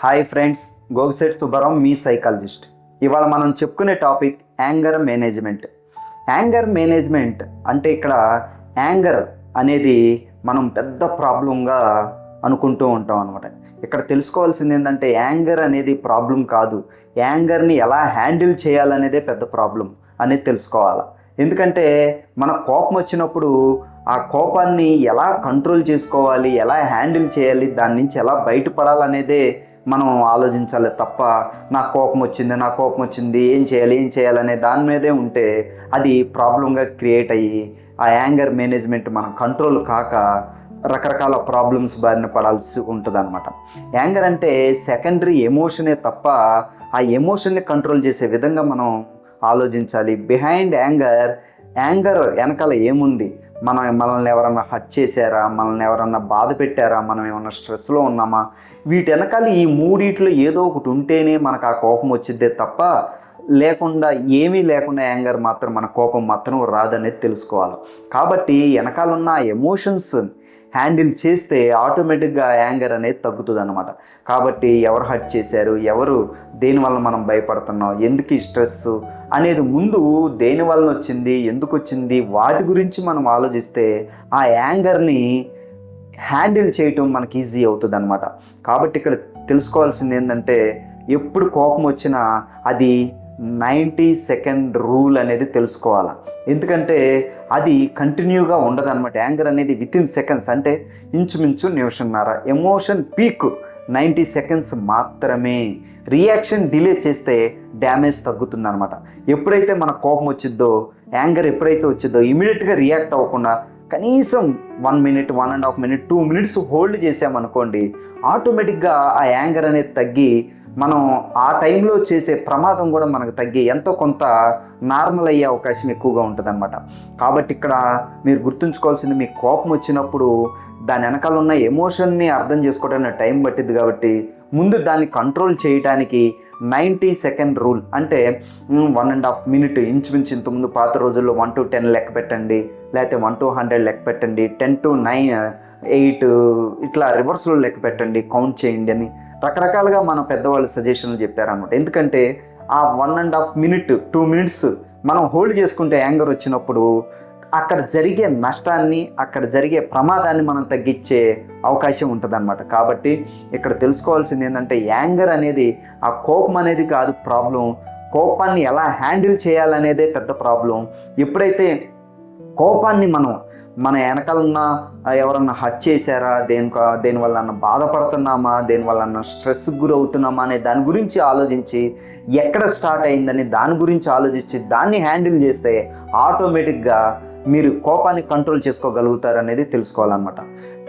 Hi friends, Gogisetti Subbarao మీ psychologist. ఇవాళ మనం చెప్పుకునే topic anger management. Anger management అంటే ఇక్కడ యాంగర్ అనేది మనం పెద్ద ప్రాబ్లంగా అనుకుంటూ ఉంటాం అనమాట. ఇక్కడ తెలుసుకోవాల్సింది ఏంటంటే యాంగర్ అనేది ప్రాబ్లం కాదు, యాంగర్ని ఎలా హ్యాండిల్ చేయాలనేదే పెద్ద ప్రాబ్లం అనేది తెలుసుకోవాలి. ఎందుకంటే మన కోపం వచ్చినప్పుడు ఆ కోపాన్ని ఎలా కంట్రోల్ చేసుకోవాలి, ఎలా హ్యాండిల్ చేయాలి, దాని నుంచి ఎలా బయటపడాలనేదే మనం ఆలోచించాలి తప్ప నాకు కోపం వచ్చింది ఏం చేయాలనే దాని మీదే ఉంటే అది ప్రాబ్లంగా క్రియేట్ అయ్యి ఆ యాంగర్ మేనేజ్మెంట్ మనం కంట్రోల్ కాక రకరకాల ప్రాబ్లమ్స్ బారిన పడాల్సి ఉంటుంది అనమాట. యాంగర్ అంటే సెకండరీ ఎమోషనే తప్ప ఆ ఎమోషన్ని కంట్రోల్ చేసే విధంగా మనం ఆలోచించాలి. బిహైండ్ యాంగర్ వెనకాల ఏముంది, మనల్ని ఎవరన్నా హర్ట్ చేశారా, మనల్ని ఎవరన్నా బాధ పెట్టారా, మనం ఏమన్నా స్ట్రెస్లో ఉన్నామా, వీటి వెనకాల ఈ మూడిట్లో ఏదో ఒకటి ఉంటేనే మనకు ఆ కోపం వచ్చిద్దే తప్ప లేకుండా ఏమీ లేకుండా యాంగర్ మాత్రం మన కోపం మాత్రం రాదనేది తెలుసుకోవాలి. కాబట్టి వెనకాల ఉన్న ఎమోషన్స్ హ్యాండిల్ చేస్తే ఆటోమేటిక్గా యాంగర్ అనేది తగ్గుతుంది అనమాట. కాబట్టి ఎవరు హర్ట్ చేశారు, ఎవరు దేనివల్ల మనం భయపడుతున్నాం, ఎందుకు ఈ స్ట్రెస్ అనేది ముందు దేనివల్ల వచ్చింది, ఎందుకు వచ్చింది, వాటి గురించి మనం ఆలోచిస్తే ఆ యాంగర్ని హ్యాండిల్ చేయటం మనకి ఈజీ అవుతుంది అనమాట. కాబట్టి ఇక్కడ తెలుసుకోవాల్సింది ఏంటంటే ఎప్పుడు కోపం వచ్చినా అది 90 సెకండ్ రూల్ అనేది తెలుసుకోవాలి. ఎందుకంటే అది కంటిన్యూగా ఉండదన్నమాట. యాంగర్ అనేది వితిన్ సెకండ్స్, అంటే ఇంచుమించు నిమిషంన్నర. ఎమోషన్ పీక్ 90 సెకండ్స్ మాత్రమే. రియాక్షన్ డిలే చేస్తే డ్యామేజ్ తగ్గుతుందన్నమాట. ఎప్పుడైతే మన కోపం వచ్చిద్దో, యాంగర్ ఎప్పుడైతే వచ్చిద్దో ఇమీడియట్గా రియాక్ట్ అవ్వకుండా కనీసం 1 మినిట్, 1.5 మినిట్, 2 మినిట్స్ హోల్డ్ చేసామనుకోండి, ఆటోమేటిక్గా ఆ యాంగర్ అనేది తగ్గి మనం ఆ టైంలో చేసే ప్రమాదం కూడా మనకు తగ్గి ఎంతో కొంత నార్మల్ అయ్యే అవకాశం ఎక్కువగా ఉంటుందన్నమాట. కాబట్టి ఇక్కడ మీరు గుర్తుంచుకోవాల్సింది, మీకు కోపం వచ్చినప్పుడు దాని వెనకాల ఉన్న ఎమోషన్ని అర్థం చేసుకోవడానికి టైం పట్టిద్ది. కాబట్టి ముందు దాన్ని కంట్రోల్ చేయడానికి 90 సెకండ్ రూల్, అంటే 1.5 మినిట్, ఇంచుమించు ఇంతకుముందు పాత రోజుల్లో 1 to 10 లెక్క పెట్టండి, లేకపోతే 1 to 100 లెక్క పెట్టండి, 10 to 9, 8 ఇట్లా రివర్స్లో లెక్క పెట్టండి, కౌంట్ చేయండి అని రకరకాలుగా మన పెద్దవాళ్ళు సజెషన్లు చెప్పారనమాట. ఎందుకంటే ఆ 1.5 మినిట్, 2 మినిట్స్ మనం హోల్డ్ చేసుకుంటే యాంగర్ వచ్చినప్పుడు అక్కడ జరిగే నష్టాన్ని, అక్కడ జరిగే ప్రమాదాన్ని మనం తగ్గించే అవకాశం ఉంటుందన్నమాట. కాబట్టి ఇక్కడ తెలుసుకోవాల్సింది ఏంటంటే యాంగర్ అనేది ఆ కోపం అనేది కాదు ప్రాబ్లం, కోపాన్ని ఎలా హ్యాండిల్ చేయాలనేదే పెద్ద ప్రాబ్లం. కోపాన్ని మన వెనకాలన్న ఎవరన్నా హర్ట్ చేశారా, దేనివల్ల బాధపడుతున్నామా, దేనివల్ల స్ట్రెస్కి గురవుతున్నామా అనే దాని గురించి ఆలోచించి, ఎక్కడ స్టార్ట్ అయిందని దాని గురించి ఆలోచించి దాన్ని హ్యాండిల్ చేస్తే ఆటోమేటిక్గా మీరు కోపాన్ని కంట్రోల్ చేసుకోగలుగుతారు అనేది తెలుసుకోవాలన్నమాట.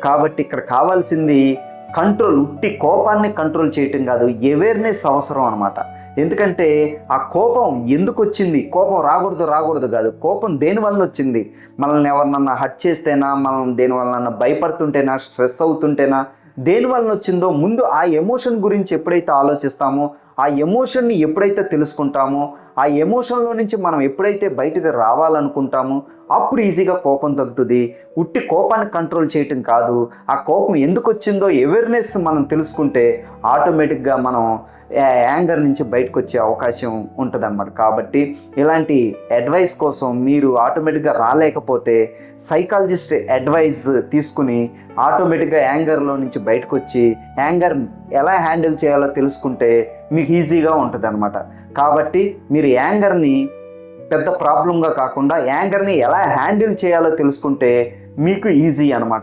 కాబట్టి ఇక్కడ కావాల్సింది కంట్రోల్, ఉట్టి కోపాన్ని కంట్రోల్ చేయటం కాదు, అవేర్నెస్ అవసరం అనమాట. ఎందుకంటే ఆ కోపం ఎందుకు వచ్చింది, కోపం రాకూడదు కాదు, కోపం దేనివల్ల వచ్చింది, మనల్ని ఎవరినన్నా హర్ట్ చేస్తేనా, మనం దేనివల్ల భయపడుతుంటేనా, స్ట్రెస్ అవుతుంటేనా, దేనివల్ల వచ్చిందో ముందు ఆ ఎమోషన్ గురించి ఎప్పుడైతే ఆలోచిస్తామో, ఆ ఎమోషన్ని ఎప్పుడైతే తెలుసుకుంటామో, ఆ ఎమోషన్లో నుంచి మనం ఎప్పుడైతే బయటకు రావాలనుకుంటామో అప్పుడు ఈజీగా కోపం తగ్గుతుంది. ఉట్టి కోపాన్ని కంట్రోల్ చేయటం కాదు, ఆ కోపం ఎందుకు వచ్చిందో అవేర్నెస్ మనం తెలుసుకుంటే ఆటోమేటిక్గా మనం యాంగర్ నుంచి బయటకు వచ్చే అవకాశం ఉంటుంది అన్నమాట. కాబట్టి ఇలాంటి అడ్వైస్ కోసం మీరు ఆటోమేటిక్గా రాలేకపోతే సైకాలజిస్ట్ అడ్వైస్ తీసుకుని ఆటోమేటిక్గా యాంగర్లో నుంచి బయటకు వచ్చి యాంగర్ ఎలా హ్యాండిల్ చేయాలో తెలుసుకుంటే మీకు ఈజీగా ఉంటుంది అనమాట. కాబట్టి మీరు యాంగర్ని పెద్ద ప్రాబ్లంగా కాకుండా యాంగర్ని ఎలా హ్యాండిల్ చేయాలో తెలుసుకుంటే మీకు ఈజీ అనమాట.